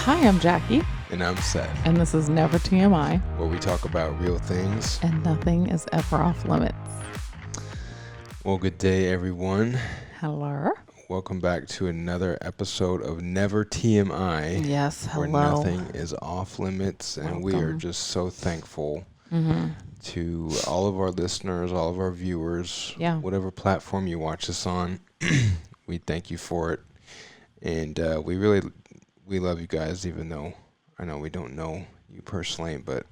Hi, I'm Jackie. And I'm Seth. And this is Never TMI. Where we talk about real things. And nothing is ever off limits. Well, good day, everyone. Hello. Welcome back to another episode of Never TMI. Yes, hello. Where nothing is off limits. And we are just so thankful to all of our listeners, all of our viewers, whatever platform you watch us on. We thank you for it. And we love you guys, even though I know we don't know you personally, but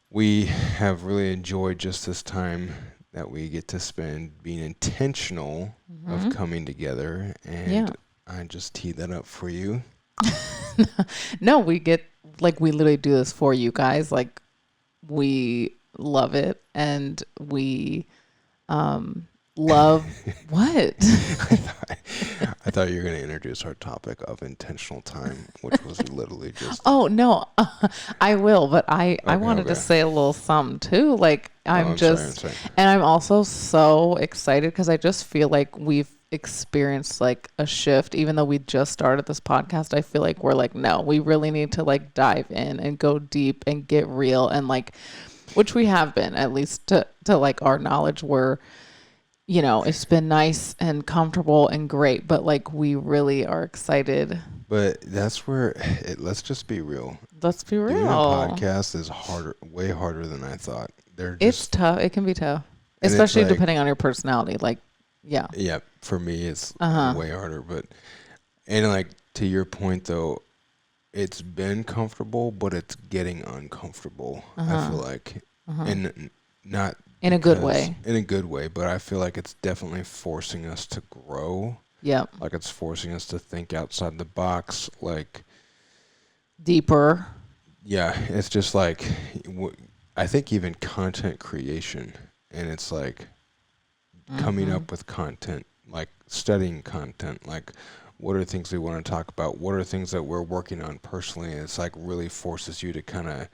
we have really enjoyed just this time that we get to spend being intentional of coming together. And I just teed that up for you. No, we literally do this for you guys. Like, we love it, and we love what? I thought you were going to introduce our topic of intentional time, which was literally just... Oh, no, I will, but I wanted to say a little something too. Like, I'm sorry. And I'm also so excited because I just feel like we've experienced like a shift. Even though we just started this podcast, I feel like we're like, no, we really need to like dive in and go deep and get real, and like, which we have been, at least to like our knowledge. We're, you know, it's been nice and comfortable and great, but like, we really are excited. But that's where let's just be real. Let's be real. Doing a podcast is way harder than I thought. It's tough. It can be tough, especially depending on your personality. Like, yeah. For me, it's way harder. But and like, to your point though, it's been comfortable, but it's getting uncomfortable. I feel like, and not in a good way. In a good way, but I feel like it's definitely forcing us to grow. Yeah. Like, it's forcing us to think outside the box, like deeper. Yeah, it's just like, I think even content creation, and it's like coming up with content, like studying content, like what are things we want to talk about, what are things that we're working on personally, and it's like really forces you to kind of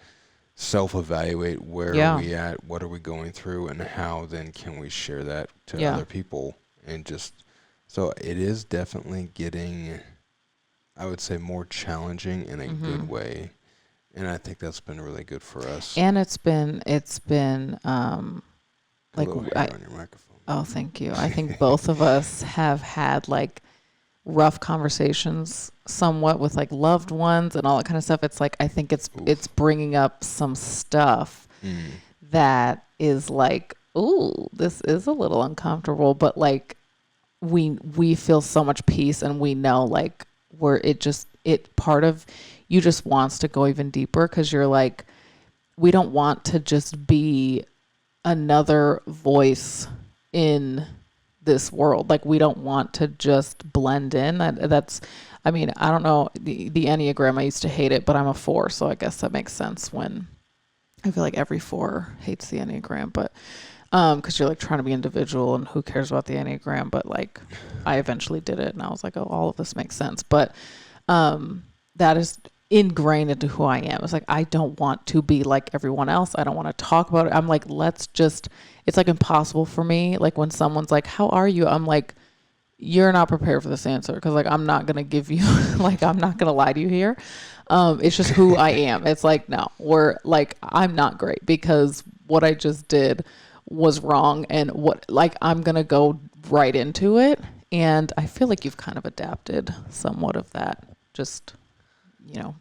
self-evaluate where are we at, what are we going through, and how then can we share that to other people. And just, so it is definitely getting, I would say, more challenging in a good way. And I think that's been really good for us. And it's been like, on your microphone. Oh, thank you. I think both of us have had like rough conversations somewhat with like loved ones and all that kind of stuff. It's like, I think it's bringing up some stuff that is like, ooh, this is a little uncomfortable, but like we feel so much peace, and we know like part of you just wants to go even deeper, because you're like, we don't want to just be another voice in this world. Like, we don't want to just blend in. That's, I mean, I don't know, the Enneagram, I used to hate it, but I'm a 4, so I guess that makes sense. When I feel like every 4 hates the Enneagram, but because you're like trying to be individual, and who cares about the Enneagram? But like, I eventually did it, and I was like, oh, all of this makes sense. But that is ingrained into who I am. It's like, I don't want to be like everyone else. I don't want to talk about it. I'm like, it's like impossible for me. Like, when someone's like, how are you? I'm like, you're not prepared for this answer, because like, I'm not going to give you, like, I'm not going to lie to you here. It's just who I am. It's like, no, I'm not great, because what I just did was wrong, and I'm going to go right into it. And I feel like you've kind of adapted somewhat of that, just, you know,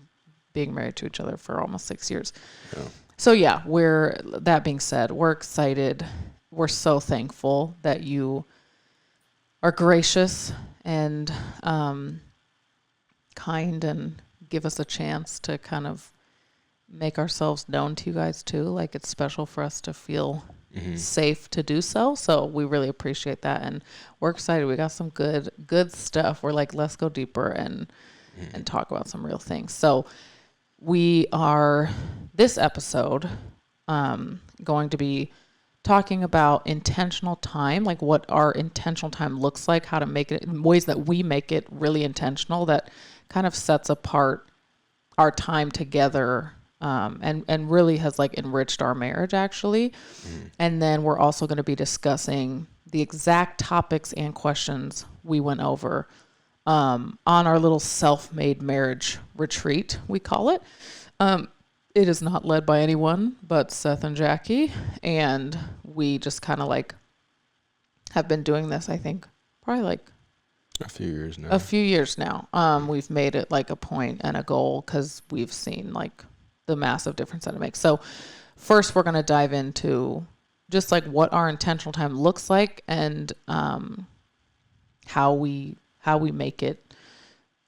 being married to each other for almost 6 years. Yeah. So that being said, we're excited. We're so thankful that you are gracious and kind, and give us a chance to kind of make ourselves known to you guys too. Like, it's special for us to feel safe to do so. So we really appreciate that, and we're excited. We got some good stuff. We're like, let's go deeper and talk about some real things. So we are, this episode, going to be talking about intentional time, like what our intentional time looks like, how to make it in ways that we make it really intentional, that kind of sets apart our time together, and really has like enriched our marriage, actually. And then we're also going to be discussing the exact topics and questions we went over on our little self-made marriage retreat, we call it. It is not led by anyone but Seth and Jackie. And we just kind of like have been doing this, I think, probably like a few years now. We've made it like a point and a goal because we've seen like the massive difference that it makes. So first we're going to dive into just like what our intentional time looks like and how we make it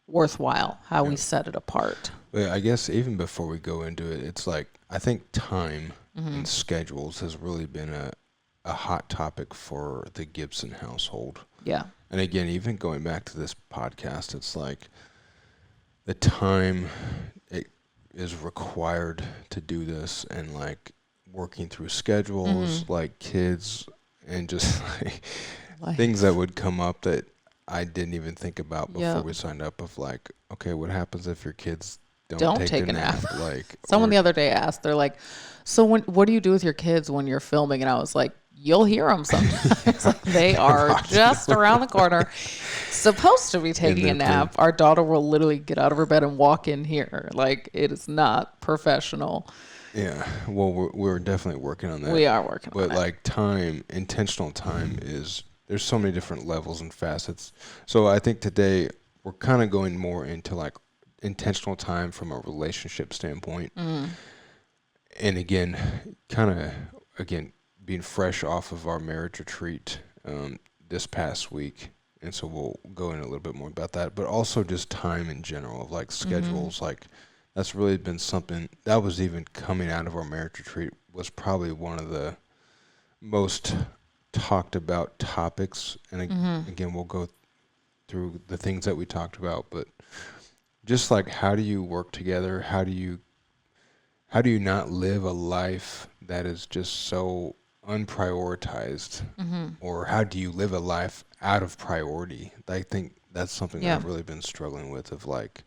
worthwhile, how we set it apart. Well, I guess even before we go into it, it's like I think time and schedules has really been a hot topic for the Gibson household. Yeah. And again, even going back to this podcast, it's like the time it is required to do this and like working through schedules, like kids and just like things that would come up that I didn't even think about before we signed up of like, okay, what happens if your kids don't take a nap? Like someone the other day asked, they're like, so what do you do with your kids when you're filming? And I was like, you'll hear them sometimes. Like they are just around the corner, supposed to be taking a nap. Our daughter will literally get out of her bed and walk in here. Like it is not professional. Yeah, well, we're definitely working on that. We are working on it. But like time, intentional time is, there's so many different levels and facets. So I think today we're kind of going more into like intentional time from a relationship standpoint. And again, being fresh off of our marriage retreat this past week. And so we'll go in a little bit more about that, but also just time in general of like schedules. Like that's really been something that was even coming out of our marriage retreat was probably one of the most talked about topics. And again, we'll go through the things that we talked about, but just like, how do you work together? How do you not live a life that is just so unprioritized? Or how do you live a life out of priority? I think that's something that I've really been struggling with of like,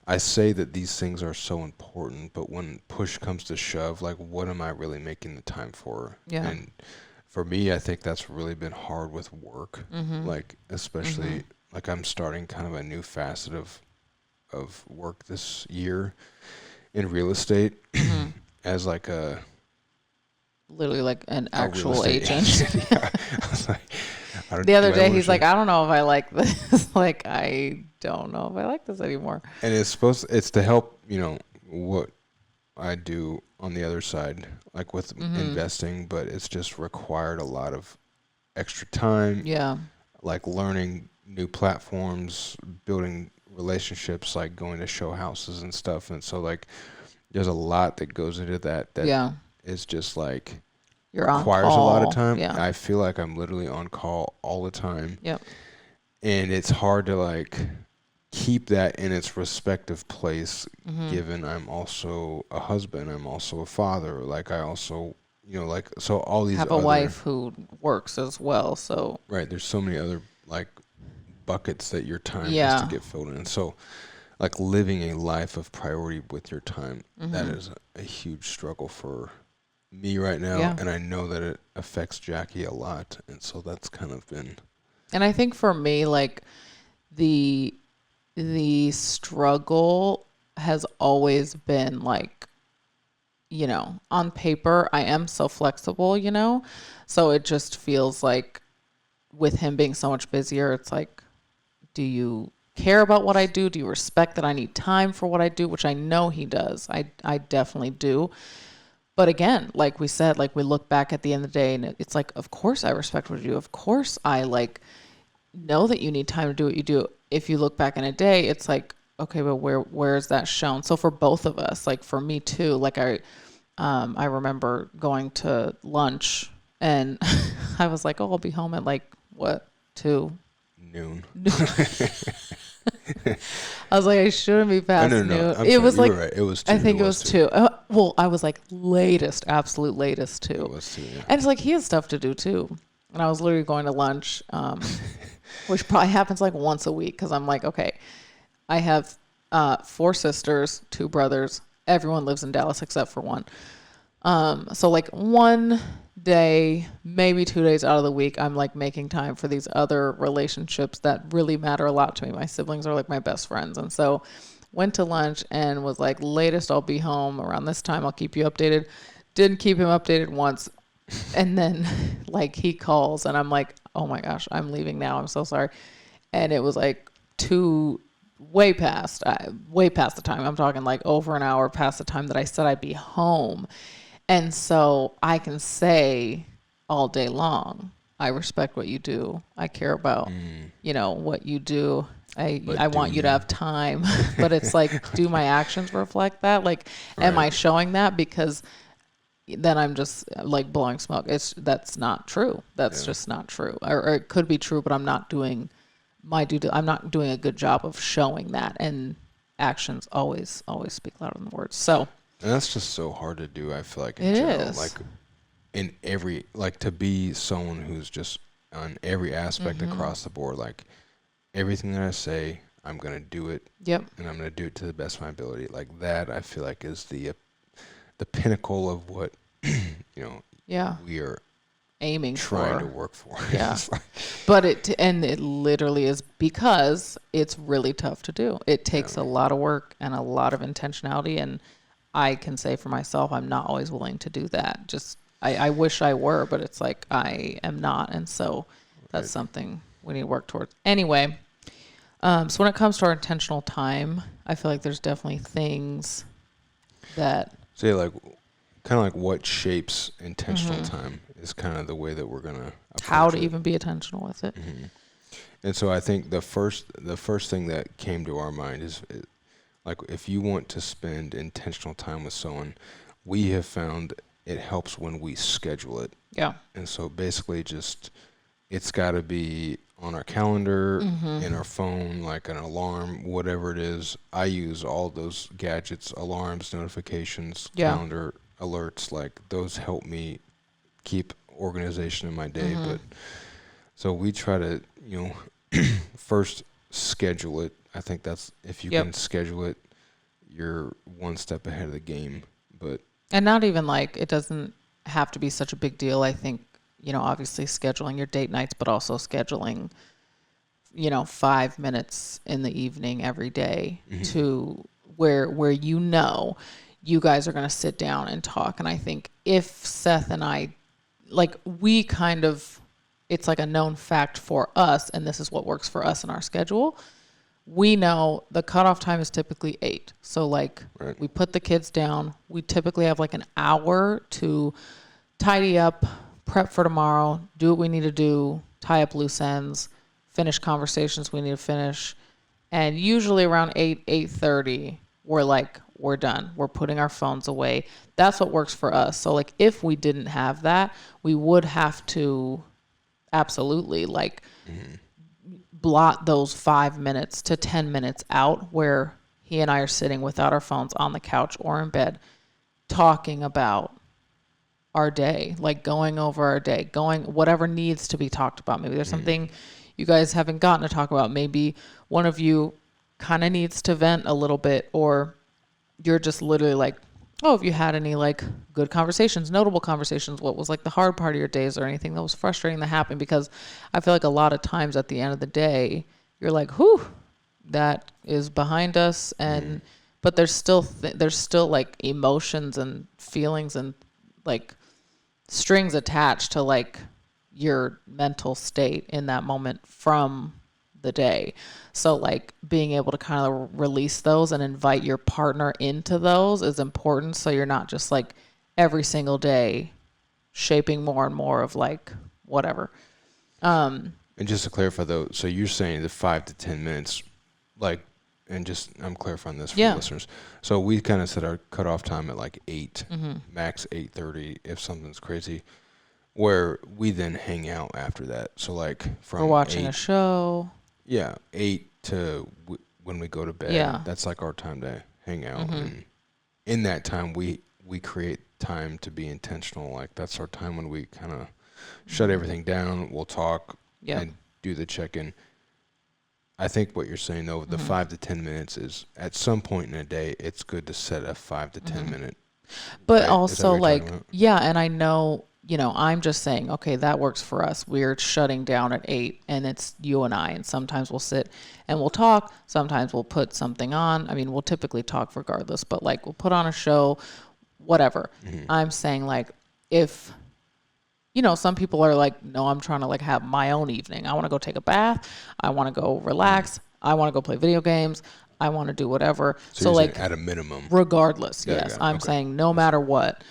I say that these things are so important, but when push comes to shove, like what am I really making the time for? And for me, I think that's really been hard with work. Like, especially like I'm starting kind of a new facet of work this year in real estate as like literally like an actual agent. Yeah. I was like, the other day he's like, I don't know if I like this. Like, I don't know if I like this anymore. And it's to help, what I do on the other side, like with investing, but it's just required a lot of extra time. Yeah. Like learning new platforms, building relationships, like going to show houses and stuff. And so like there's a lot that goes into that is just like requires a lot of time. Yeah. I feel like I'm literally on call all the time. Yep. And it's hard to like keep that in its respective place, given I'm also a husband, I'm also a father, like I also, so all these have a wife who works as well. So right, there's so many other like buckets that your time has to get filled in. So like living a life of priority with your time, that is a huge struggle for me right now. And I know that it affects Jackie a lot. And so that's kind of been. And I think for me, like the struggle has always been like, on paper, I am so flexible, so it just feels like with him being so much busier, it's like, do you care about what I do? Do you respect that I need time for what I do? Which I know he does. I definitely do. But again, like we said, like we look back at the end of the day and it's like, of course I respect what you do. Of course I like know that you need time to do what you do. If you look back in a day, it's like, okay, but where is that shown? So for both of us, like for me too, like I remember going to lunch and I was like, oh, I'll be home at like what, 2? Noon. I was like, I shouldn't be past noon. It was like, right. It was 2. I think it was 2. Well, I was like absolute latest 2. It was 2, yeah. And it's like, he has stuff to do too. And I was literally going to lunch, which probably happens like once a week. Cause I'm like, okay, I have 4 sisters, 2 brothers. Everyone lives in Dallas except for one. So like one day, maybe 2 days out of the week, I'm like making time for these other relationships that really matter a lot to me. My siblings are like my best friends. And so went to lunch and was like, latest I'll be home around this time. I'll keep you updated. Didn't keep him updated once. And then like he calls and I'm like, oh my gosh, I'm leaving now. I'm so sorry. And it was like way past the time. I'm talking like over an hour past the time that I said I'd be home. And so I can say all day long, I respect what you do. I care about, what you do. I want you to have time. But it's like, do my actions reflect that? Like, am I showing that? Because then I'm just like blowing smoke. That's not true. That's just not true. Or it could be true, but I'm not doing I'm not doing a good job of showing that. And actions always speak louder than words. So. And that's just so hard to do, I feel like, in general. Is. Like, in every, like, to be someone who's just on every aspect across the board, like, everything that I say, I'm going to do it. Yep. And I'm going to do it to the best of my ability. Like, that, I feel like, is the pinnacle of what, we are aiming trying to work for. Yeah. But it literally is, because it's really tough to do. It takes a lot of work and a lot of intentionality, and I can say for myself, I'm not always willing to do that. Just, I wish I were, but it's like I am not. And so that's something we need to work towards. Anyway, so when it comes to our intentional time, I feel like there's definitely things that... So, like, kind of like what shapes intentional time is kind of the way that we're going to approach how to it. even be intentional with it. And so I think the first thing that came to our mind is... like, if you want to spend intentional time with someone, we have found it helps when we schedule it. Yeah. And so basically just, it's got to be on our calendar, in our phone, like an alarm, whatever it is. I use all those gadgets, alarms, notifications, calendar alerts. Like, those help me keep organization in my day. But so we try to, first schedule it. I think that's, if you can schedule it, you're one step ahead of the game. And not even like, it doesn't have to be such a big deal. I think, obviously scheduling your date nights, but also scheduling, 5 minutes in the evening every day to where you guys are going to sit down and talk. And I think if Seth and I, like, we kind of, it's like a known fact for us, and this is what works for us in our schedule. We know the cutoff time is typically 8. So, like, we put the kids down. We typically have like an hour to tidy up, prep for tomorrow, do what we need to do, tie up loose ends, finish conversations we need to finish. And usually around 8:30, we're done. We're putting our phones away. That's what works for us. So, like, if we didn't have that, we would have to absolutely, like, blot those 5 minutes to 10 minutes out where he and I are sitting without our phones on the couch or in bed talking about our day, like going over our day, whatever needs to be talked about. Maybe there's something you guys haven't gotten to talk about. Maybe one of you kind of needs to vent a little bit, or you're just literally like, oh, have you had any like good conversations, notable conversations? What was like the hard part of your days, or anything that was frustrating that happened? Because I feel like a lot of times at the end of the day, you're like, whew, that is behind us. And, but there's still like emotions and feelings and like strings attached to like your mental state in that moment from the day. So like being able to kind of release those and invite your partner into those is important. So you're not just like every single day shaping more and more of like whatever. And just to clarify though, so you're saying the 5 to 10 minutes, like, and just, I'm clarifying this for the listeners. So we kind of set our cutoff time at like 8, max 8:30 if something's crazy, where we then hang out after that. So like from we're watching a show. Yeah, 8 to when we go to bed. Yeah. That's like our time to hang out. And in that time, we create time to be intentional. Like that's our time when we kind of shut everything down. We'll talk and do the check-in. I think what you're saying, though, the 5 to 10 minutes is at some point in a day, it's good to set a 5 to 10 minute. But also like, and I know I'm just saying, okay, that works for us. We're shutting down at 8 and it's you and I. And sometimes we'll sit and we'll talk. Sometimes we'll put something on. I mean, we'll typically talk regardless, but like we'll put on a show, whatever. I'm saying like if, some people are like, no, I'm trying to like have my own evening. I want to go take a bath. I want to go relax. I want to go play video games. I want to do whatever. So like at a minimum, regardless, yeah, yes, I'm saying no matter what,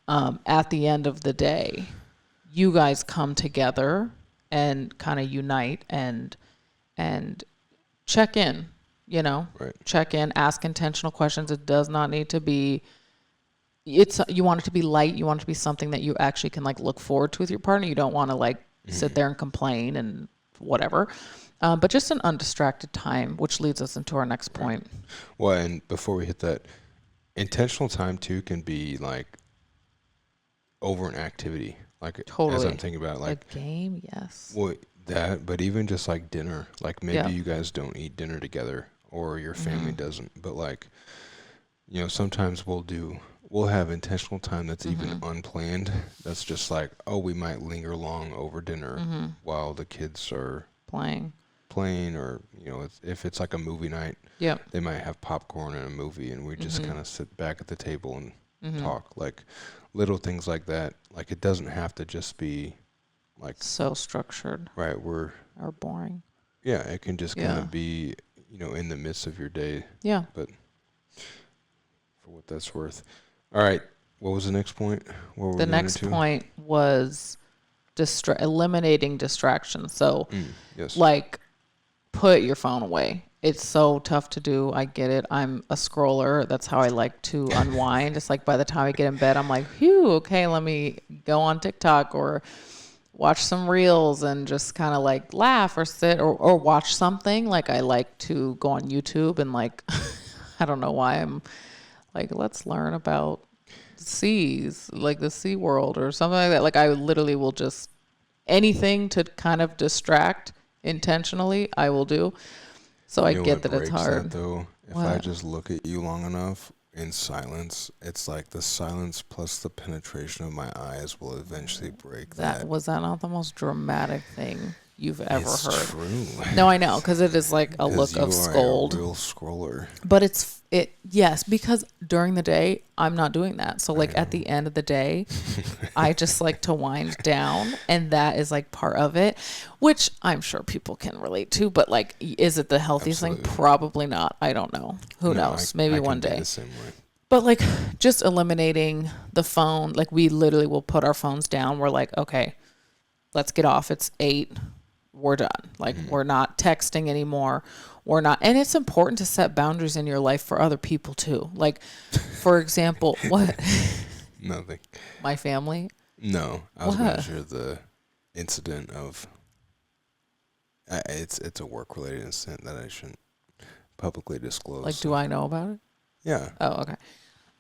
at the end of the day, you guys come together and kind of unite and check in, right. check in, ask intentional questions. It does not need to be, you want it to be light. You want it to be something that you actually can like look forward to with your partner. You don't want to like sit there and complain and whatever. But just an undistracted time, which leads us into our next point. Well, and before we hit that, intentional time too can be like over an activity. Like Totally. as I'm thinking about like a game, yes. Well, that, but even just like dinner, like maybe you guys don't eat dinner together or your family doesn't, but like, sometimes we'll have intentional time that's even unplanned. That's just like, oh, we might linger long over dinner while the kids are playing or, if it's like a movie night, they might have popcorn and a movie and we just kind of sit back at the table and talk. Like little things like that. Like it doesn't have to just be like so structured. Right. Or boring. Yeah. It can just kind of be, in the midst of your day. Yeah. But for what that's worth. All right. What was the next point? The next point was eliminating distractions. So yes. like put your phone away. It's so tough to do. I get it. I'm a scroller. That's how I like to unwind. It's like by the time I get in bed, I'm like, phew, okay, let me go on TikTok or watch some reels and just kind of like laugh or sit or watch something. Like I like to go on YouTube and like, I don't know why I'm like, let's learn about seas, like the sea world or something like that. Like I literally will just, anything to kind of distract intentionally, I will do. So I get that it's hard. That, though, if I just look at you long enough in silence, it's like the silence plus the penetration of my eyes will eventually break that. Was that not the most dramatic thing you've ever heard? True. No, I know, because it is like a look of scold. A real scroller. But yes, because during the day I'm not doing that. So like at the end of the day, I just like to wind down, and that is like part of it, which I'm sure people can relate to. But like, is it the healthiest thing? Probably not. I don't know. Who knows? Maybe one day. The same way. But like just eliminating the phone, like we literally will put our phones down. We're like, okay, let's get off. It's 8. We're done. Like we're not texting anymore. We're not. And it's important to set boundaries in your life for other people too. Like, for example, what? Nothing. My family? No. I was going to share the incident of, it's a work-related incident that I shouldn't publicly disclose. Like, do I know about it? Yeah. Oh, okay.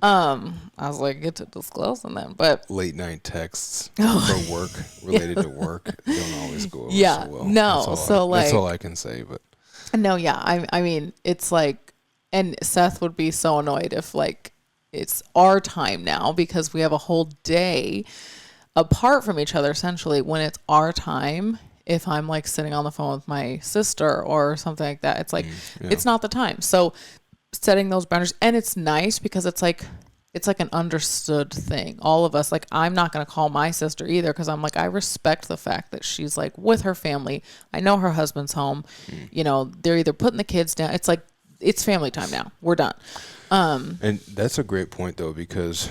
I was like, get to disclosing them, but late night texts for work related to work don't always go over so well. No, that's all I can say. But no, yeah, I mean, it's like, and Seth would be so annoyed if like it's our time now because we have a whole day apart from each other. Essentially, when it's our time, if I'm like sitting on the phone with my sister or something like that, it's like it's not the time. So setting those boundaries, and it's nice because it's like an understood thing. All of us, like I'm not going to call my sister either because I'm like, I respect the fact that she's like with her family. I know her husband's home. They're either putting the kids down. It's like, it's family time now. We're done. And that's a great point though, because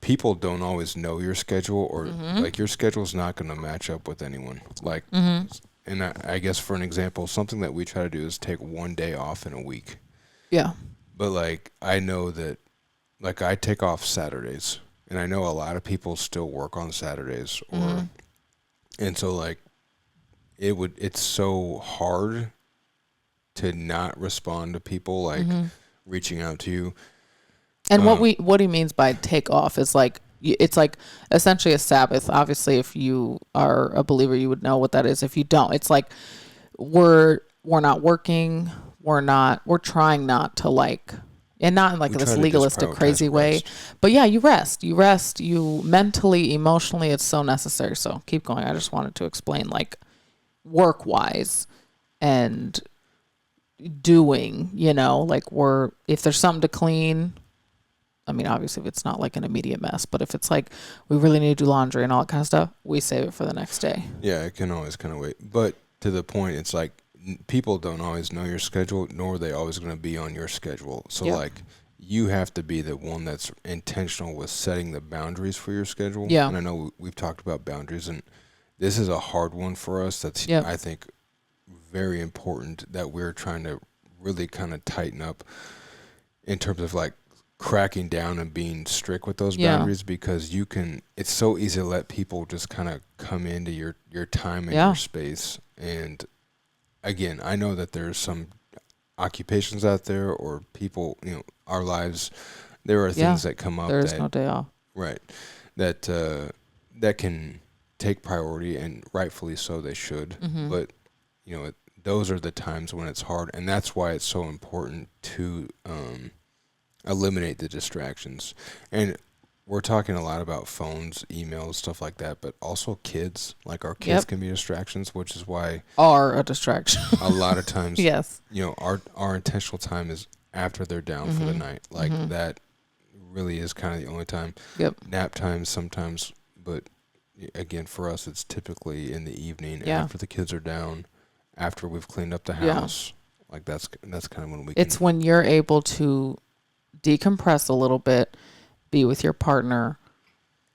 people don't always know your schedule or like your schedule's not going to match up with anyone. Like, and I guess for an example, something that we try to do is take one day off in a week. Yeah. But like, I know that like I take off Saturdays and I know a lot of people still work on Saturdays and so like it's so hard to not respond to people like reaching out to you. And what he means by take off is like, it's like essentially a Sabbath. Obviously, if you are a believer, you would know what that is. If you don't, it's like we're not working. We're trying not to like, and not in like We this try to just legalistic crazy prioritize way, rest. but yeah, you rest, you mentally, emotionally, it's so necessary. So keep going. I just wanted to explain like work wise and doing, like if there's something to clean, I mean, obviously if it's not like an immediate mess, but if it's like we really need to do laundry and all that kind of stuff, we save it for the next day. Yeah, it can always kind of wait. But to the point, it's like people don't always know your schedule, nor are they always going to be on your schedule. So Yeah. like you have to be the one that's intentional with setting the boundaries for your schedule. Yeah. And I know we've talked about boundaries, and this is a hard one for us. That's, Yeah. I think, very important that we're trying to really kind of tighten up in terms of like cracking down and being strict with those Yeah. boundaries, because it's so easy to let people just kind of come into your time and Yeah. your space. And again, I know that there's some occupations out there or people, our lives, there are things that come up There is that, no day off. right, that that can take priority, and rightfully so they should. Mm-hmm. But those are the times when it's hard, and that's why it's so important to eliminate the distractions. And we're talking a lot about phones, emails, stuff like that, but also kids. Like our kids Yep. can be distractions, which is why Are a distraction. a lot of times, Yes. our intentional time is after they're down for the Mhm. night. Like Mhm. that really is kind of the only time. Yep. Nap time sometimes, but again, for us, it's typically in the evening Yeah. after the kids are down, after we've cleaned up the Yeah. house. Like that's kind of when we It's can. when you're able to decompress a little bit, be with your partner,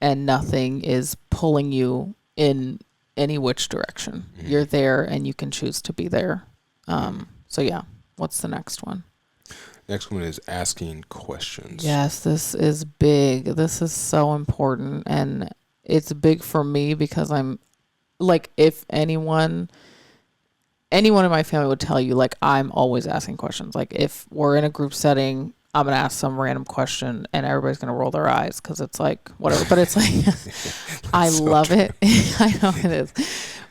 and nothing is pulling you in any which direction. Mhm. You're there and you can choose to be there. So yeah, what's the next one? Next one is asking questions. Yes, this is big. This is so important, and it's big for me because I'm like, if anyone in my family would tell you, like, I'm always asking questions. Like, if we're in a group setting, I'm gonna ask some random question and everybody's gonna roll their eyes because it's like whatever. But it's like I so love it. I know it is.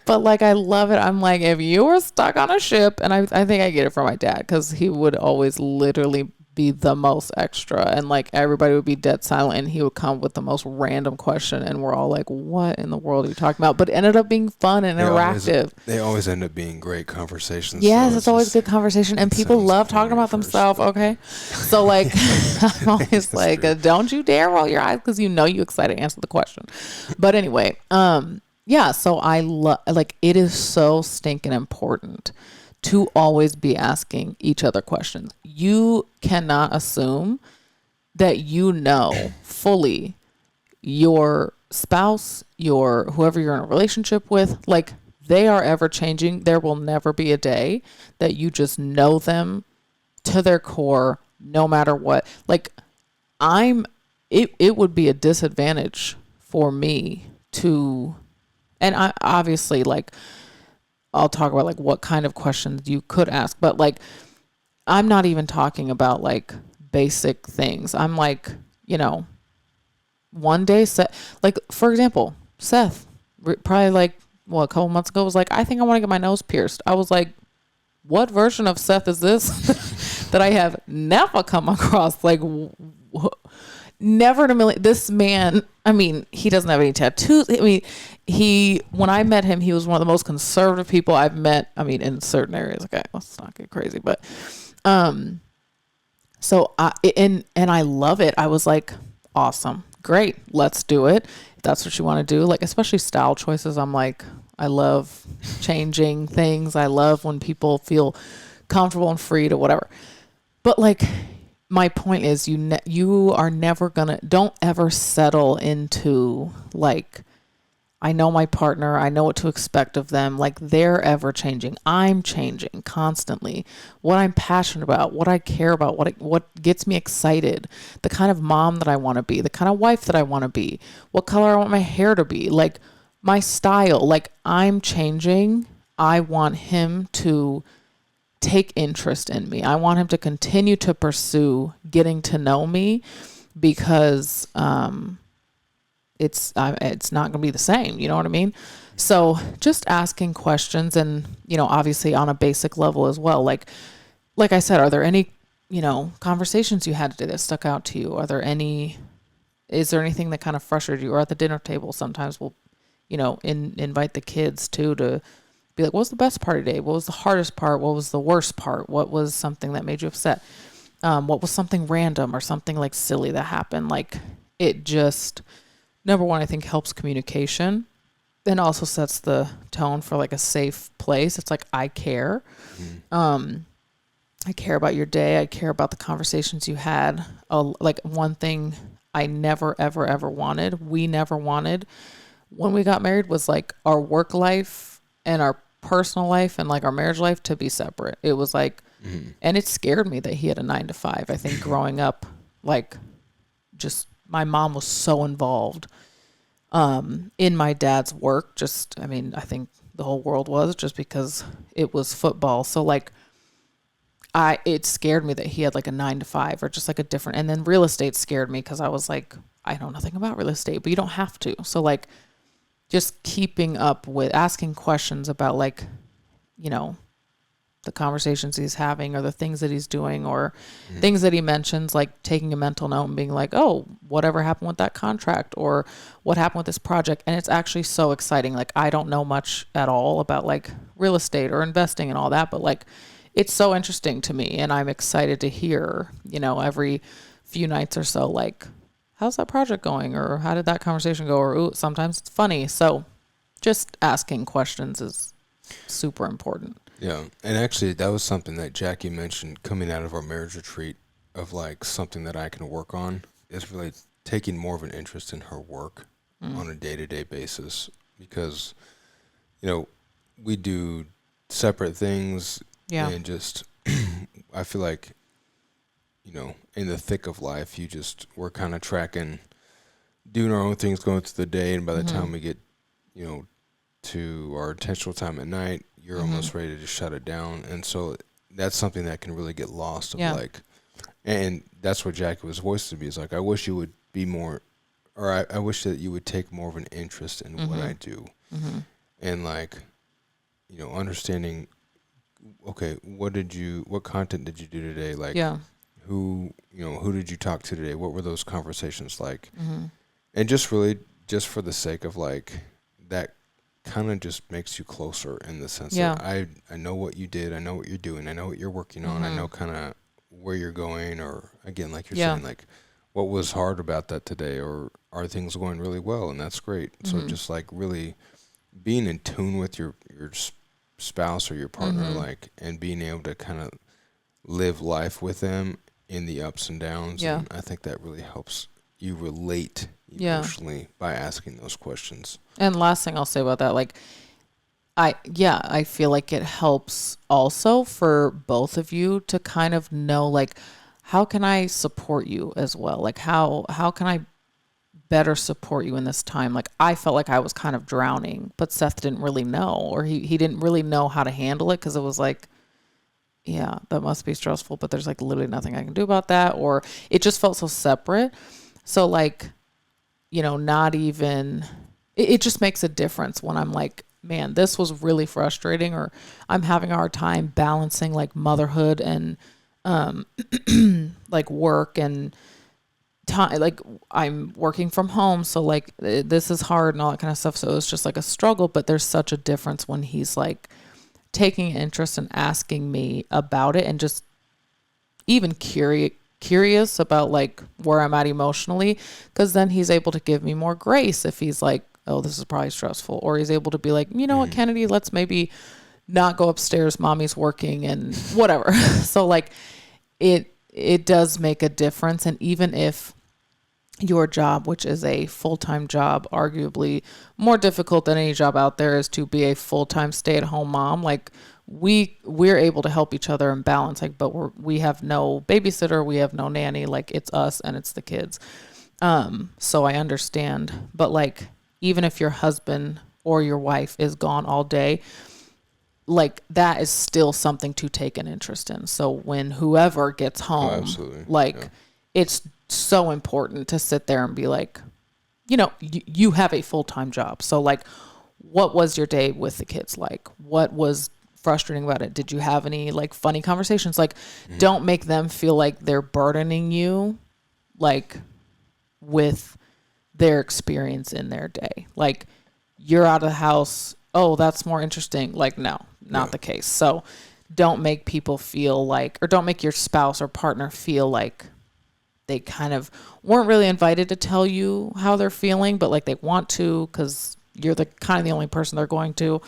But like I love it. I'm like, if you were stuck on a ship, and I think I get it from my dad because he would always literally be the most extra, and like everybody would be dead silent, and he would come with the most random question, and we're all like, what in the world are you talking about? But it ended up being fun and interactive. They always end up being great conversations. Yes, so it's always just- good conversation, and people sounds love talking boring about at first, themselves. but- Okay, so like I'm always That's like, true. don't you dare roll your eyes because you excited to answer the question. But anyway, yeah. So I love, like, it is so stinking important to always be asking each other questions. You cannot assume that fully your spouse, whoever you're in a relationship with, like, they are ever changing. There will never be a day that you just know them to their core, no matter what. Like, it would be a disadvantage for me to, and I obviously, like, I'll talk about like what kind of questions you could ask, but like, I'm not even talking about like basic things. I'm like, one day like, for example, Seth, probably like, a couple months ago was like, I think I want to get my nose pierced. I was like, what version of Seth is this that I have never come across? Like, never in a million. This man, I mean, he doesn't have any tattoos. I mean, when I met him, he was one of the most conservative people I've met. I mean, in certain areas. Okay, let's not get crazy, but, so I love it. I was like, awesome, great, let's do it. If that's what you want to do, like, especially style choices. I'm like, I love changing things. I love when people feel comfortable and free to whatever. But like, my point is, you are never gonna, don't ever settle into like, I know my partner, I know what to expect of them. Like, they're ever changing. I'm changing constantly. What I'm passionate about, what I care about, what gets me excited, the kind of mom that I want to be, the kind of wife that I want to be, what color I want my hair to be, like my style. Like, I'm changing. I want him to take interest in me. I want him to continue to pursue getting to know me, because it's not going to be the same. You know what I mean? So just asking questions, and obviously on a basic level as well. Like I said, are there any conversations you had today that stuck out to you? Is there anything that kind of frustrated you? Or at the dinner table, sometimes we'll, invite the kids too to be like, what was the best part of the day? What was the hardest part? What was the worst part? What was something that made you upset? What was something random or something like silly that happened? Like, it just, number one, I think helps communication and also sets the tone for like a safe place. It's like, I care. I care about your day. I care about the conversations you had. Like, one thing I never, ever, ever wanted, we never wanted when we got married, was like our work life and our personal life and like our marriage life to be separate. It was like, and it scared me that he had a 9 to 5. I think growing up, like, just my mom was so involved in my dad's work. I think the whole world was, just because it was football. So like, it scared me that he had like a 9 to 5 or just like a different, and then real estate scared me because I was like, I know nothing about real estate, but you don't have to. So like, just keeping up with asking questions about like, the conversations he's having or the things that he's doing or things that he mentions, like taking a mental note and being like, oh, whatever happened with that contract or what happened with this project. And it's actually so exciting. Like, I don't know much at all about like real estate or investing and all that, but like, it's so interesting to me, and I'm excited to hear, every few nights or so, like, how's that project going? Or how did that conversation go? Or, ooh, sometimes it's funny. So just asking questions is super important. Yeah. And actually, that was something that Jackie mentioned coming out of our marriage retreat, of like something that I can work on, is really taking more of an interest in her work on a day-to-day basis, because, we do separate things. Yeah. And just, I feel like, in the thick of life, we're kind of tracking, doing our own things, going through the day. And by the time we get, to our intentional time at night, you're almost ready to just shut it down. And so that's something that can really get lost of like, and that's what Jackie was voiced to me, is like, I wish you would be more, or I wish that you would take more of an interest in what I do. And like, understanding, okay, what content did you do today? Like, who did you talk to today? What were those conversations like? And just really, just for the sake of like, that kind of just makes you closer, in the sense that I know what you did. I know what you're doing. I know what you're working on. I know kind of where you're going, or again, like you're saying, like, what was hard about that today, or are things going really well? And that's great. So just like really being in tune with your spouse or your partner, like, and being able to kind of live life with them in the ups and downs. And I think that really helps you relate emotionally by asking those questions. And last thing I'll say about that, like, I feel like it helps also for both of you to kind of know, like, how can I support you as well? Like, how can I better support you in this time? Like, I felt like I was kind of drowning, but Seth didn't really know, or he didn't really know how to handle it, because it was like, yeah, that must be stressful, but there's like literally nothing I can do about that, or it just felt so separate. So like, not even, it just makes a difference when I'm like, man, this was really frustrating, or I'm having a hard time balancing like motherhood and like work and time. Like, I'm working from home, so like this is hard and all that kind of stuff. So it's just like a struggle, but there's such a difference when he's like taking interest and asking me about it, and just even curious about like where I'm at emotionally, because then he's able to give me more grace if he's like, oh, this is probably stressful, or he's able to be like, what, Kennedy, let's maybe not go upstairs, mommy's working and whatever. So like it does make a difference. And even if your job, which is a full-time job, arguably more difficult than any job out there, is to be a full-time stay-at-home mom, like we're able to help each other and balance, like, but we have no babysitter, we have no nanny, like it's us and it's the kids. So I understand, but like, even if your husband or your wife is gone all day, like that is still something to take an interest in. So when whoever gets home, it's so important to sit there and be like, you have a full-time job. So like, what was your day with the kids like? What was frustrating about it? Did you have any like funny conversations? Like, don't make them feel like they're burdening you, like with their experience in their day. Like, you're out of the house. Oh, that's more interesting. Like, no, not the case. So don't make people feel like, or don't make your spouse or partner feel like they kind of weren't really invited to tell you how they're feeling, but like they want to because you're the kind of the only person they're going to.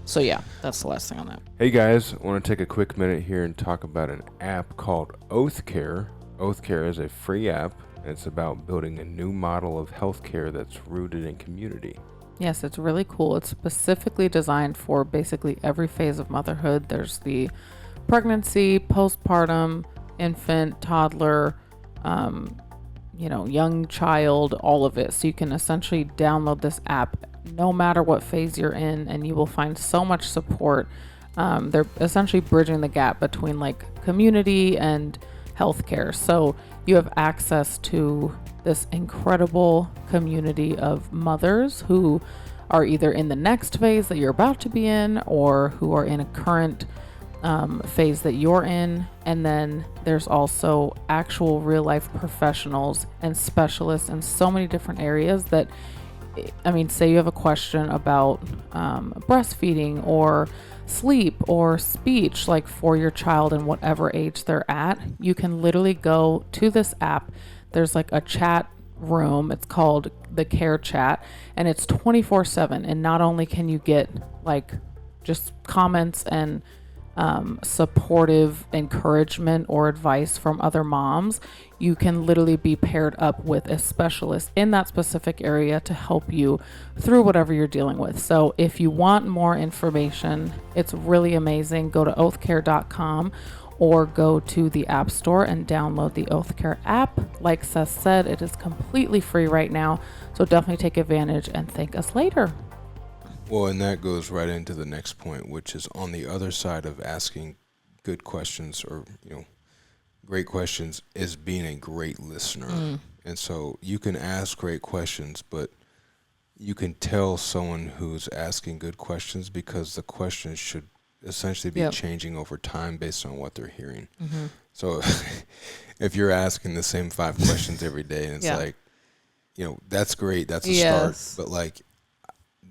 So yeah, that's the last thing on that. Hey guys, I want to take a quick minute here and talk about an app called OathCare. OathCare is a free app, and it's about building a new model of healthcare that's rooted in community. Yes, it's really cool. It's specifically designed for basically every phase of motherhood. There's the pregnancy, postpartum, infant, toddler, young child, all of it. So you can essentially download this app no matter what phase you're in, and you will find so much support. They're essentially bridging the gap between like community and healthcare. So you have access to this incredible community of mothers who are either in the next phase that you're about to be in, or who are in a current phase that you're in. And then there's also actual real life professionals and specialists in so many different areas that, I mean, say you have a question about breastfeeding or sleep or speech, like for your child and whatever age they're at, you can literally go to this app. There's like a chat room. It's called the Care Chat, and it's 24/7. And not only can you get like just comments and supportive encouragement or advice from other moms, you can literally be paired up with a specialist in that specific area to help you through whatever you're dealing with. So if you want more information, it's really amazing. Go to oathcare.com or go to the App Store and download the OathCare app. Like Seth said, it is completely free right now, so definitely take advantage and thank us later. Well, and that goes right into the next point, which is on the other side of asking good questions or, great questions, is being a great listener. And so you can ask great questions, but you can tell someone who's asking good questions because the questions should essentially be changing over time based on what they're hearing. So if you're asking the same 5 questions every day and it's like, that's great. That's a start. But like,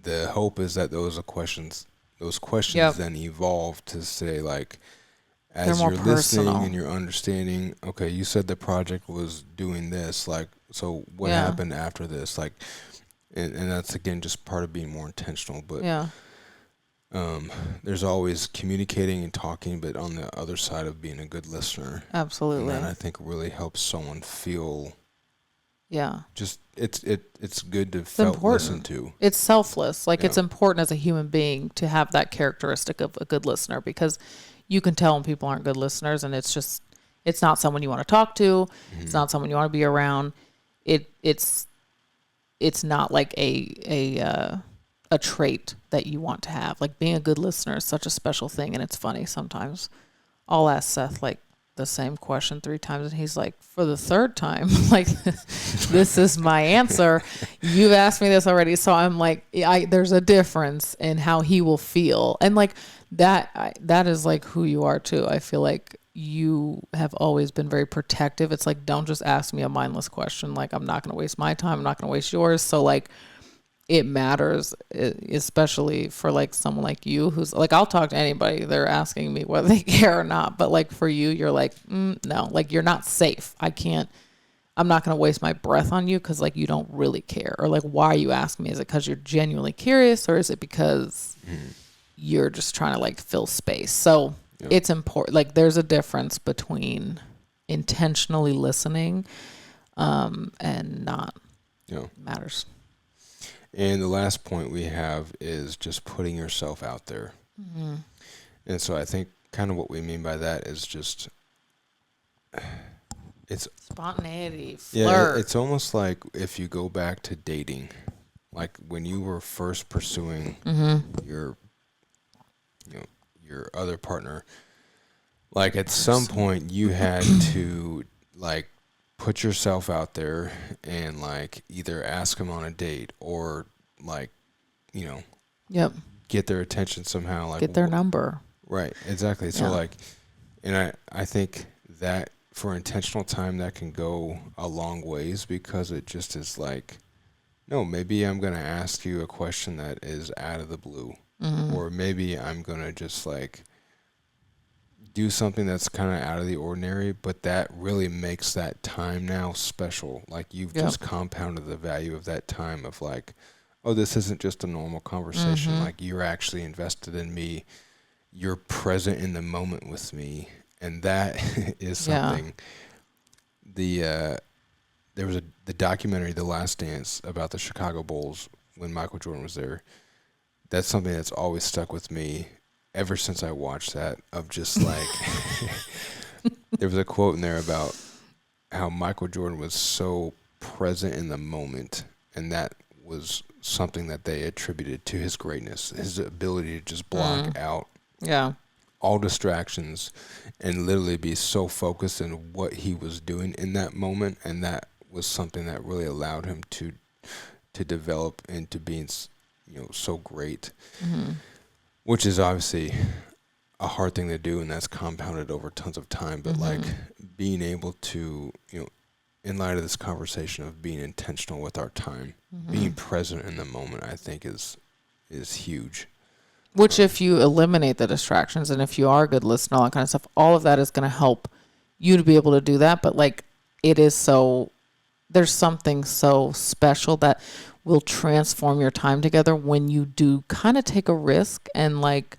the hope is that those questions then evolve to say, like, as you're listening and you're understanding, okay, you said the project was doing this, like, so what happened after this? Like, and that's, again, just part of being more intentional. But there's always communicating and talking, but on the other side of being a good listener. Absolutely. And that, I think, really helps someone feel... just it's good to listen to. It's selfless. Like, it's important as a human being to have that characteristic of a good listener, because you can tell when people aren't good listeners, and it's not someone you want to talk to. It's not someone you want to be around. It's not like a trait that you want to have. Like, being a good listener is such a special thing. And it's funny, sometimes I'll ask Seth like the same question 3 times, and he's like, for the 3rd time, like, this is my answer. You've asked me this already. So I'm like, there's a difference in how he will feel. And like that is like who you are too. I feel like you have always been very protective. It's like, don't just ask me a mindless question. Like, I'm not going to waste my time. I'm not going to waste yours. So like, it matters, especially for like someone like you who's like, I'll talk to anybody. They're asking me whether they care or not. But like, for you, you're like, no, like, you're not safe. I'm not going to waste my breath on you because like, you don't really care. Or like, why are you asking me? Is it because you're genuinely curious, or is it because you're just trying to like fill space? So it's important. Like, there's a difference between intentionally listening and not. Matters. And the last point we have is just putting yourself out there. And so I think kind of what we mean by that is just, it's spontaneity, flirt. Yeah, it's almost like if you go back to dating, like when you were first pursuing your other partner, like at some point you had to like put yourself out there and like either ask him on a date or like, get their attention somehow, like get their number. Right, exactly. So Yeah. like, and I think that for intentional time that can go a long ways, because it just is like, no, maybe I'm gonna ask you a question that is out of the blue, or maybe I'm gonna just like do something that's kind of out of the ordinary, but that really makes that time now special. Like you've just compounded the value of that time of like, oh, this isn't just a normal conversation. Like you're actually invested in me. You're present in the moment with me. And that is something. There was the documentary, The Last Dance, about the Chicago Bulls when Michael Jordan was there. That's something that's always stuck with me ever since I watched that, of just like, there was a quote in there about how Michael Jordan was so present in the moment, and that was something that they attributed to his greatness, his ability to just block out all distractions and literally be so focused in what he was doing in that moment. And that was something that really allowed him to develop into being, so great. Which is obviously a hard thing to do, and that's compounded over tons of time. But like being able to, in light of this conversation of being intentional with our time, being present in the moment, I think is huge. Which if you eliminate the distractions and if you are a good listener, all that kind of stuff, all of that is going to help you to be able to do that. But like there's something so special that will transform your time together when you do kind of take a risk and like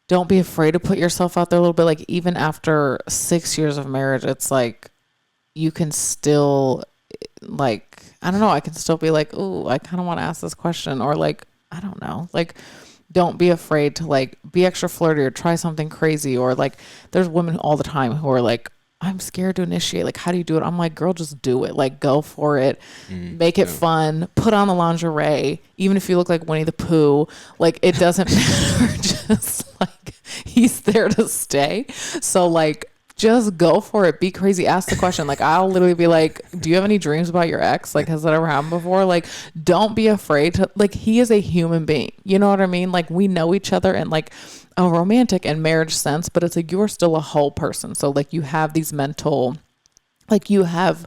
don't be afraid to put yourself out there a little bit. Like even after 6 years of marriage, it's like you can still like, I don't know, I can still be like, ooh, I kind of want to ask this question, or like, I don't know, like don't be afraid to like be extra flirty or try something crazy. Or like there's women all the time who are like, I'm scared to initiate. Like, how do you do it? I'm like, girl, just do it. Like, go for it. Make it fun. Put on the lingerie. Even if you look like Winnie the Pooh, like, it doesn't matter. Just like, he's there to stay. So like, just go for it. Be crazy. Ask the question. Like, I'll literally be like, do you have any dreams about your ex? Like, has that ever happened before? Like, don't be afraid to, like, he is a human being. You know what I mean? Like, we know each other and like a romantic and marriage sense, but it's like, you're still a whole person. So like you have these mental, like you have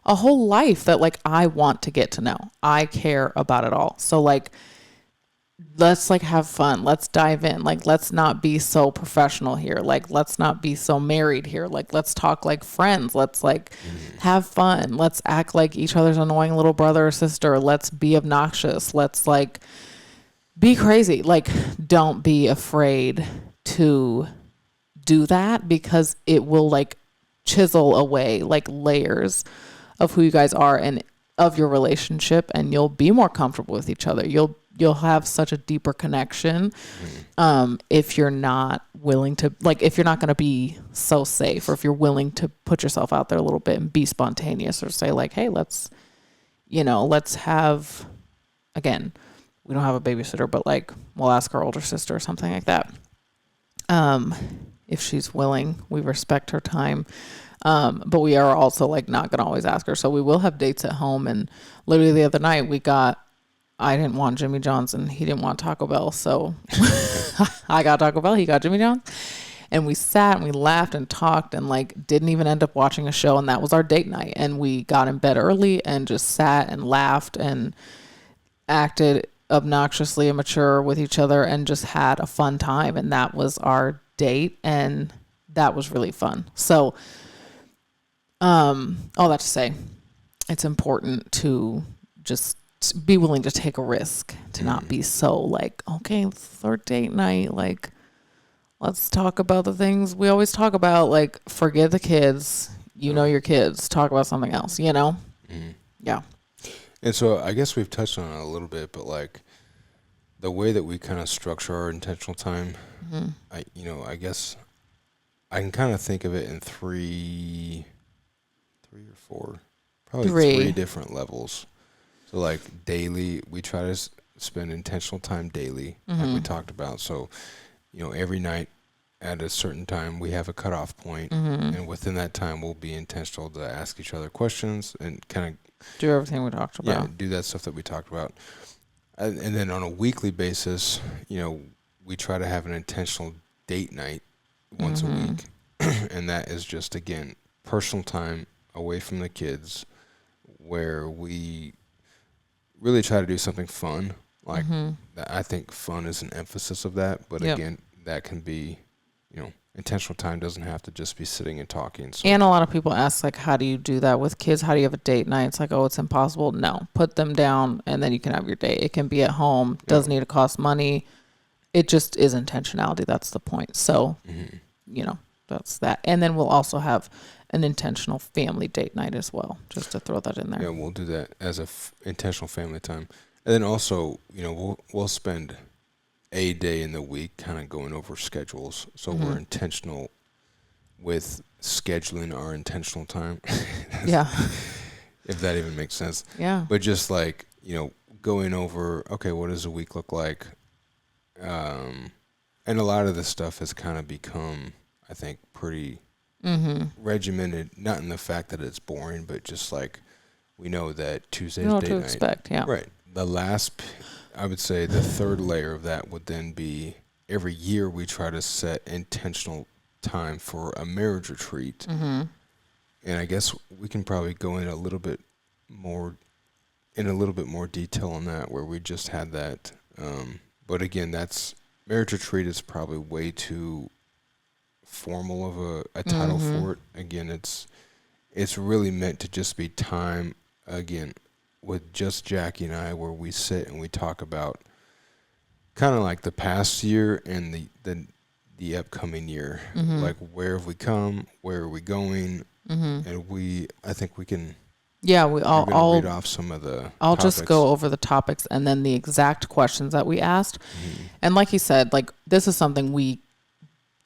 a whole life that like, I want to get to know. I care about it all. So like, let's like have fun. Let's dive in. Like, let's not be so professional here. Like, let's not be so married here. Like, let's talk like friends. Let's like have fun. Let's act like each other's annoying little brother or sister. Let's be obnoxious. Let's like be crazy. Like, don't be afraid to do that, because it will like chisel away like layers of who you guys are and of your relationship, and you'll be more comfortable with each other. You'll have such a deeper connection if you're not willing to, like, if you're not going to be so safe, or if you're willing to put yourself out there a little bit and be spontaneous, or say like, hey, let's have, again, we don't have a babysitter, but like we'll ask our older sister or something like that. If she's willing, we respect her time. But we are also like not going to always ask her. So we will have dates at home. And literally the other night I didn't want Jimmy John's and he didn't want Taco Bell. So I got Taco Bell, he got Jimmy John's. And we sat and we laughed and talked and like didn't even end up watching a show. And that was our date night. And we got in bed early and just sat and laughed and acted obnoxiously immature with each other and just had a fun time. And that was our date. And that was really fun. So, all that to say, it's important to just be willing to take a risk, to not be so like, okay, it's our date night. Like, let's talk about the things we always talk about. Like, forget the kids. You know your kids. Talk about something else, you know? Yeah. And so I guess we've touched on it a little bit, but like the way that we kind of structure our intentional time, I guess I can kind of think of it in three or four, probably three different levels. So like daily, we try to spend intentional time daily, like we talked about. So, every night at a certain time, we have a cutoff point, and within that time, we'll be intentional to ask each other questions and kind of do everything we talked about. Yeah, do that stuff that we talked about. And then on a weekly basis, we try to have an intentional date night once a week. And that is just, again, personal time away from the kids where we really try to do something fun. Like, I think fun is an emphasis of that. But again, that can be, intentional time doesn't have to just be sitting and talking. So. And a lot of people ask, like, how do you do that with kids? How do you have a date night? It's like, oh, it's impossible. No, put them down and then you can have your date. It can be at home. Doesn't need to cost money. It just is intentionality. That's the point. So, that's that. And then we'll also have an intentional family date night as well, just to throw that in there. Yeah, we'll do that as a intentional family time. And then also, we'll spend a day in the week kind of going over schedules. So we're intentional with scheduling our intentional time. Yeah. If that even makes sense. Yeah. But just like, going over, okay, what does a week look like? And a lot of this stuff has kind of become, I think, pretty regimented, not in the fact that it's boring, but just like we know that Tuesday's date night. Expect, yeah. Right. I would say the third layer of that would then be every year we try to set intentional time for a marriage retreat. And I guess we can probably go in a little bit more detail on that, where we just had that. But again, marriage retreat is probably way too formal of a title for it. Again, it's really meant to just be time, again, with just Jackie and I, where we sit and we talk about kind of like the past year and the upcoming year. Like, where have we come? Where are we going? And I think we can. Yeah, I'll read off some of the. I'll topics. Just go over the topics and then the exact questions that we asked. And like he said, like, this is something we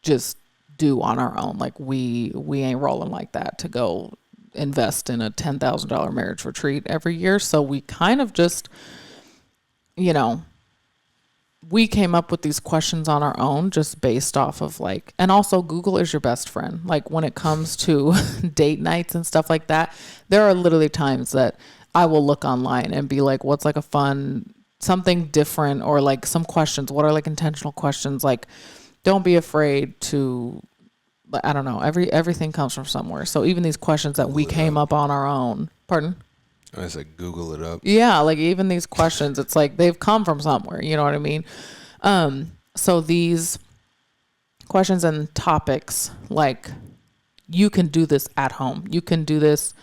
just do on our own. Like, we ain't rolling like that to go invest in a $10,000 marriage retreat every year. So we kind of just, we came up with these questions on our own, just based off of like, and also Google is your best friend. Like, when it comes to date nights and stuff like that, there are literally times that I will look online and be like, what's like a fun, something different, or like some questions. What are like intentional questions? Like, don't be afraid to, I don't know. Everything comes from somewhere. So even these questions that we came up on our own. Pardon? I was like, Google it up. Yeah, like even these questions, it's like they've come from somewhere. You know what I mean? So these questions and topics, like, you can do this at home. You can do this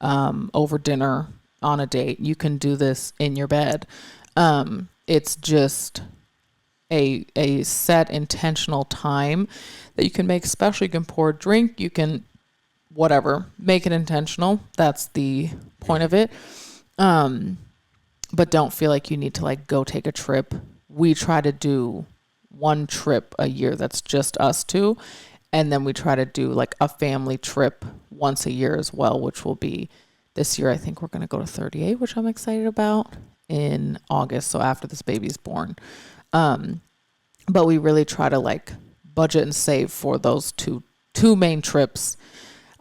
over dinner on a date. You can do this in your bed. It's just a set intentional time that you can make special. You can pour a drink, you can whatever, make it intentional. That's the point of it. But don't feel like you need to like go take a trip. We try to do one trip a year that's just us two, and then we try to do like a family trip once a year as well, which will be this year. I think we're going to go to 38, which I'm excited about, in August, so after this baby's born. But we really try to like budget and save for those two main trips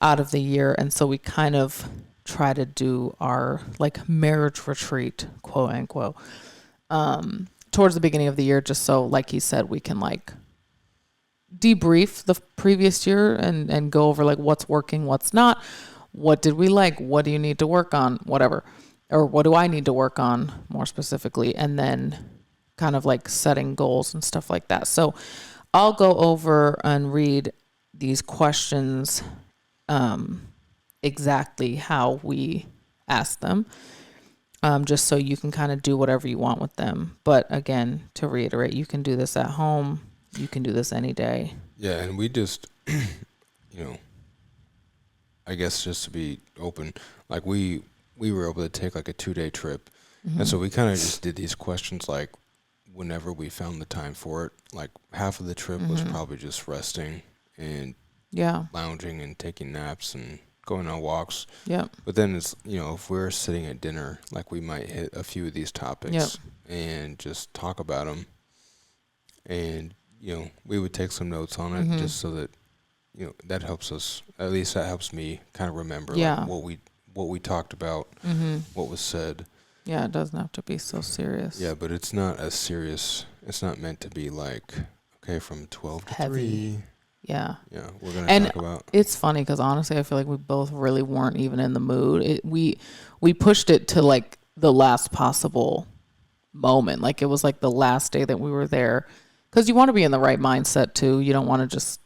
out of the year. And so we kind of try to do our like marriage retreat, quote unquote, towards the beginning of the year, just so, like he said, we can like debrief the previous year and go over like what's working, what's not, what did we like, what do you need to work on, whatever, or what do I need to work on more specifically, and then kind of like setting goals and stuff like that. So I'll go over and read these questions exactly how we asked them, just so you can kind of do whatever you want with them. But again, to reiterate, you can do this at home. You can do this any day. Yeah, and we just, I guess just to be open, like we were able to take like a 2-day trip. And so we kind of just did these questions like whenever we found the time for it. Like half of the trip was probably just resting and lounging and taking naps and going on walks. Yeah. But then it's, if we're sitting at dinner, like we might hit a few of these topics and just talk about them. And, we would take some notes on it just so that, that helps us, at least that helps me kind of remember like what we talked about, what was said. Yeah, it doesn't have to be so serious. Yeah, but it's not as serious. It's not meant to be like, okay, from 12 to Heavy. 3. Yeah. Yeah, we're going to And talk about. it's funny because honestly, I feel like we both really weren't even in the mood. We pushed it to like the last possible moment. Like it was like the last day that we were there because you want to be in the right mindset too. You don't want to just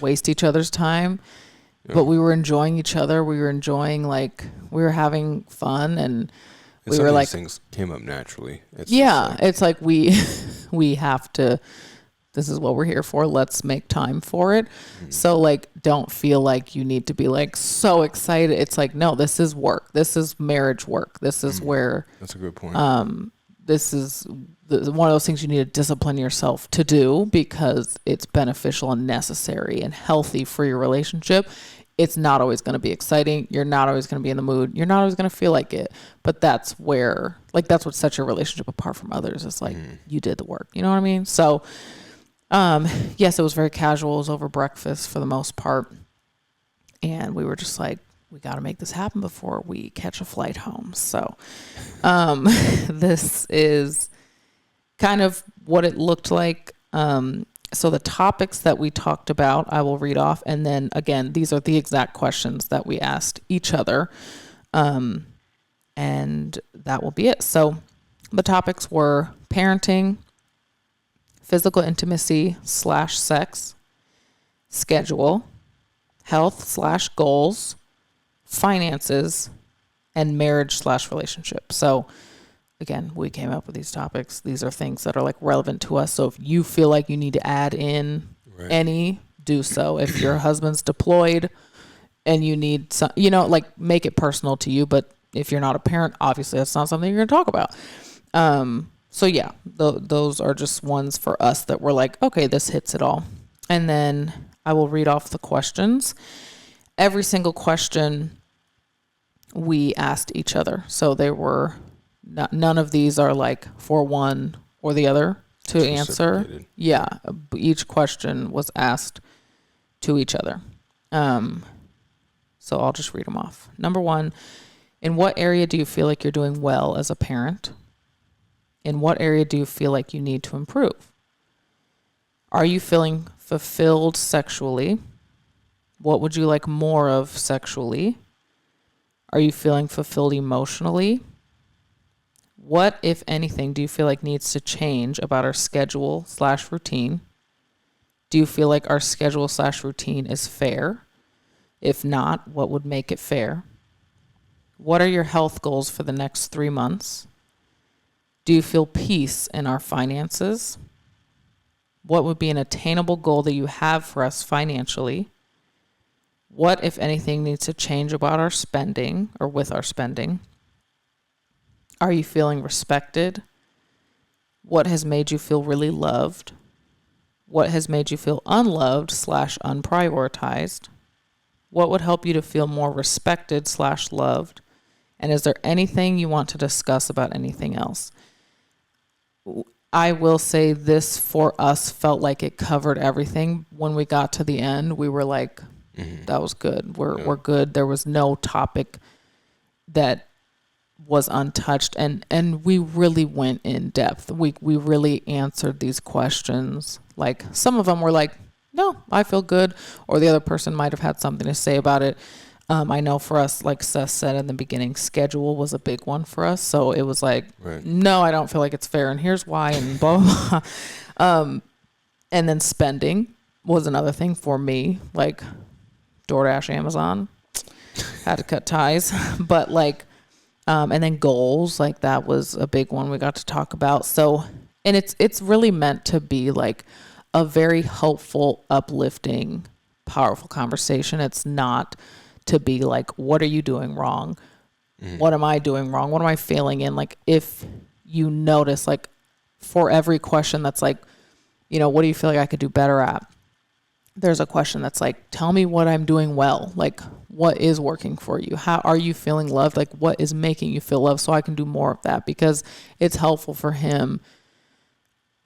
waste each other's time. Yeah. But we were enjoying each other. We were enjoying, like, we were having fun, and we some were of like, these things came up naturally. It's yeah, just it's like we have to. This is what we're here for. Let's make time for it. So like, don't feel like you need to be like so excited. It's like, no, this is work. This is marriage work. This is where that's a good point. this is one of those things you need to discipline yourself to do because it's beneficial and necessary and healthy for your relationship. It's not always going to be exciting. You're not always going to be in the mood. You're not always going to feel like it. But that's where, like, that's what sets your relationship apart from others. It's like you did the work. You know what I mean? So, yes, it was very casual. It was over breakfast for the most part. And we were just like, we got to make this happen before we catch a flight home. So, this is kind of what it looked like. So the topics that we talked about, I will read off. And then again, these are the exact questions that we asked each other. And that will be it. So the topics were parenting, physical intimacy / sex, schedule, health / goals, finances, and marriage / relationship. So again, we came up with these topics. These are things that are like relevant to us. So if you feel like you need to add in any, do so. If your husband's deployed and you need some, you know, like make it personal to you. But if you're not a parent, obviously that's not something you're going to talk about. So yeah, those are just ones for us that were like, okay, this hits it all. And then I will read off the questions. Every single question we asked each other. So they were none of these are like for one or the other to answer. Yeah, each question was asked to each other. So I'll just read them off. Number 1, in what area do you feel like you're doing well as a parent? In what area do you feel like you need to improve? Are you feeling fulfilled sexually? What would you like more of sexually? Are you feeling fulfilled emotionally? What, if anything, do you feel like needs to change about our schedule / routine? Do you feel like our schedule / routine is fair? If not, what would make it fair? What are your health goals for the next 3 months? Do you feel peace in our finances? What would be an attainable goal that you have for us financially? What, if anything, needs to change about our spending or with our spending? Are you feeling respected? What has made you feel really loved? What has made you feel unloved / unprioritized? What would help you to feel more respected / loved? And is there anything you want to discuss about anything else? I will say this for us felt like it covered everything. When we got to the end, we were like, that was good. We're good. There was no topic that was untouched, and we really went in depth. We really answered these questions. Like some of them were like, no, I feel good, or the other person might have had something to say about it. I know for us, like Seth said in the beginning, schedule was a big one for us. So it was like, no, I don't feel like it's fair, and here's why, and blah, blah, blah. And then spending was another thing for me, like DoorDash, Amazon, had to cut ties. But like, and then goals, like that was a big one we got to talk about. So, and it's really meant to be like a very helpful, uplifting, powerful conversation. It's not to be like, what are you doing wrong? What am I doing wrong? What am I failing in? Like, if you notice, like, for every question that's like, you know, what do you feel like I could do better at? There's a question that's like, tell me what I'm doing well. Like, what is working for you? How are you feeling loved? Like, what is making you feel loved so I can do more of that? Because it's helpful for him.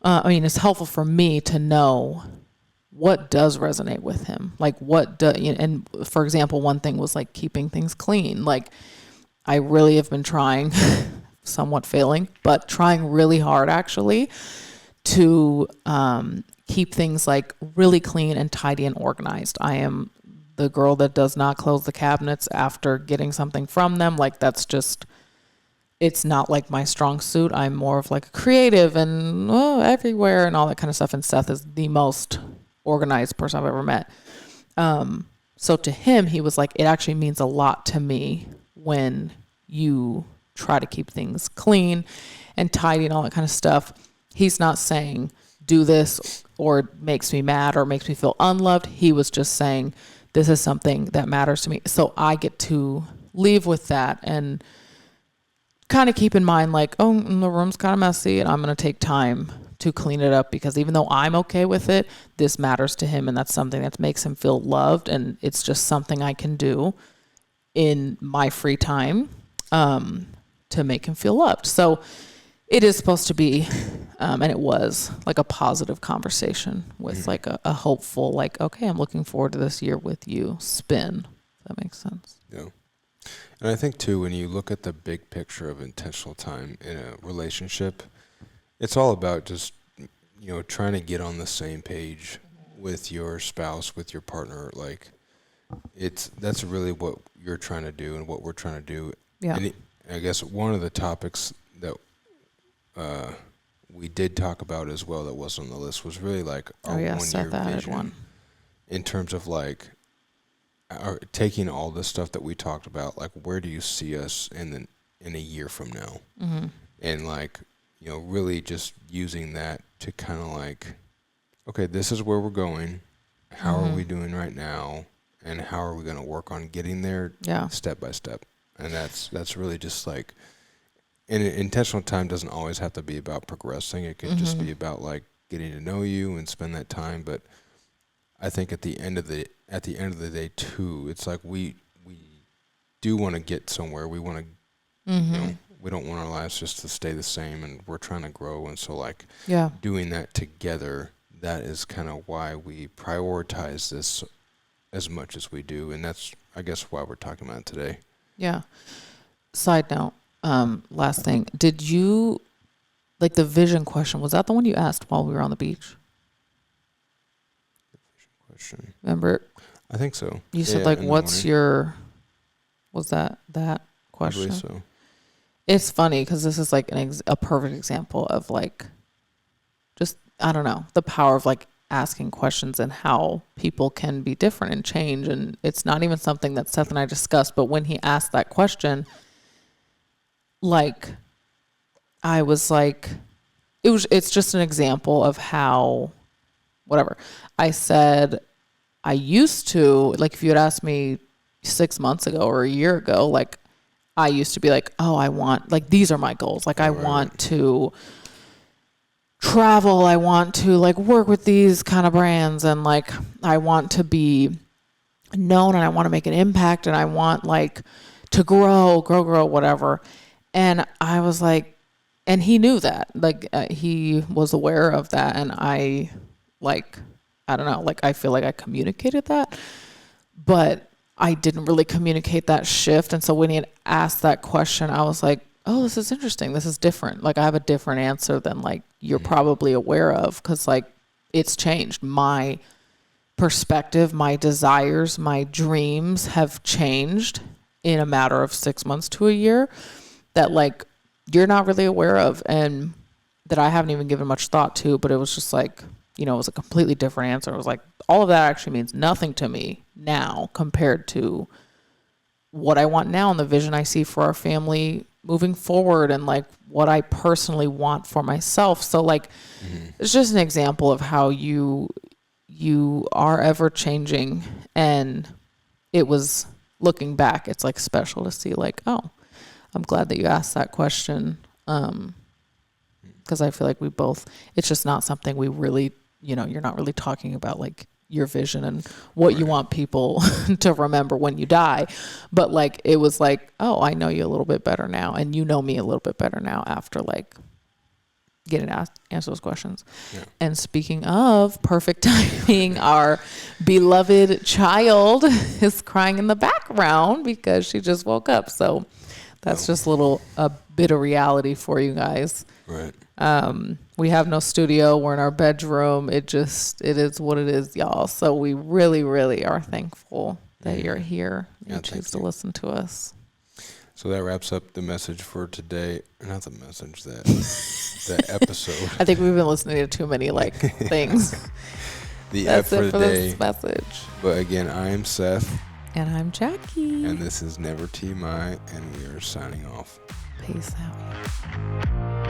It's helpful for me to know what does resonate with him. Like, what do, and for example, one thing was like keeping things clean. Like, I really have been trying somewhat failing, but trying really hard actually to keep things like really clean and tidy and organized. I am the girl that does not close the cabinets after getting something from them. Like that's just, it's not like my strong suit. I'm more of like a creative and everywhere and all that kind of stuff. And Seth is the most organized person I've ever met. So to him, he was like, it actually means a lot to me when you try to keep things clean and tidy and all that kind of stuff. He's not saying do this or it makes me mad or makes me feel unloved. He was just saying, this is something that matters to me. So I get to leave with that and kind of keep in mind like, oh, the room's kind of messy and I'm going to take time to clean it up because even though I'm okay with it, this matters to him and that's something that makes him feel loved and it's just something I can do in my free time to make him feel loved. So it is supposed to be, and it was like a positive conversation with like a hopeful, like, okay, I'm looking forward to this year with you spin. If that makes sense. Yeah. And I think too, when you look at the big picture of intentional time in a relationship, it's all about just, trying to get on the same page with your spouse, with your partner. Like that's really what you're trying to do and what we're trying to do. Yeah. And I guess one of the topics that we did talk about as well that was on the list was really like our 1 year vision in terms of like taking all the stuff that we talked about, like where do you see us in a year from now? Mm-hmm. And like, really just using that to kind of like, okay, this is where we're going. How are we doing right now? And how are we going to work on getting there step by step? And that's really just like, and intentional time doesn't always have to be about progressing. It could just be about like getting to know you and spend that time. But I think at the end of the day too, it's like we do want to get somewhere. We want to, we don't want our lives just to stay the same, and we're trying to grow. And so like doing that together, that is kind of why we prioritize this as much as we do. And that's, I guess, why we're talking about it today. Yeah. Side note, last thing, did you, like the vision question, was that the one you asked while we were on the beach? Question. Remember? I think so. You said like, what's your, was that question? I believe so. It's funny because this is like a perfect example of like, just, I don't know, the power of like asking questions and how people can be different and change. And it's not even something that Seth and I discussed, but when he asked that question, like, I was like, it's just an example of how, whatever. I said, I used to, like, if you had asked me 6 months ago or a year ago, like, I used to be like, oh, I want, like, these are my goals. Like, I want to travel. I want to, like, work with these kind of brands. And, like, I want to be known and I want to make an impact and I want, like, to grow, whatever. And I was like, and he knew that. Like, he was aware of that. And I, like, I don't know, like, I feel like I communicated that. But I didn't really communicate that shift. And so when he had asked that question, I was like, oh, this is interesting. This is different. Like, I have a different answer than like you're probably aware of, because like it's changed. My perspective, my desires, my dreams have changed in a matter of 6 months to a year that like you're not really aware of and that I haven't even given much thought to. But it was just like, it was a completely different answer. It was like, all of that actually means nothing to me now compared to what I want now and the vision I see for our family moving forward and like what I personally want for myself. So like, it's just an example of how you are ever changing. And it was, looking back, it's like special to see like, oh, I'm glad that you asked that question. Because I feel like we both, it's just not something we really, you're not really talking about like your vision and what you want people to remember when you die. But like, it was like, oh, I know you a little bit better now. And you know me a little bit better now after like getting to answer those questions. Yeah. And speaking of perfect timing, our beloved child is crying in the background because she just woke up. So That's No. just a bit of reality for you guys. Right. We have no studio. We're in our bedroom. It is what it is, y'all. So we really, really are thankful that you're here. Yeah, You choose to thank you. listen to us. So that wraps up the message for today. Not the message, that episode. I think we've been listening to too many things. The That's F it for the this day. message. But again, I am Seth, And I'm Jackie. and this is Never TMI, and we are signing off. Peace out.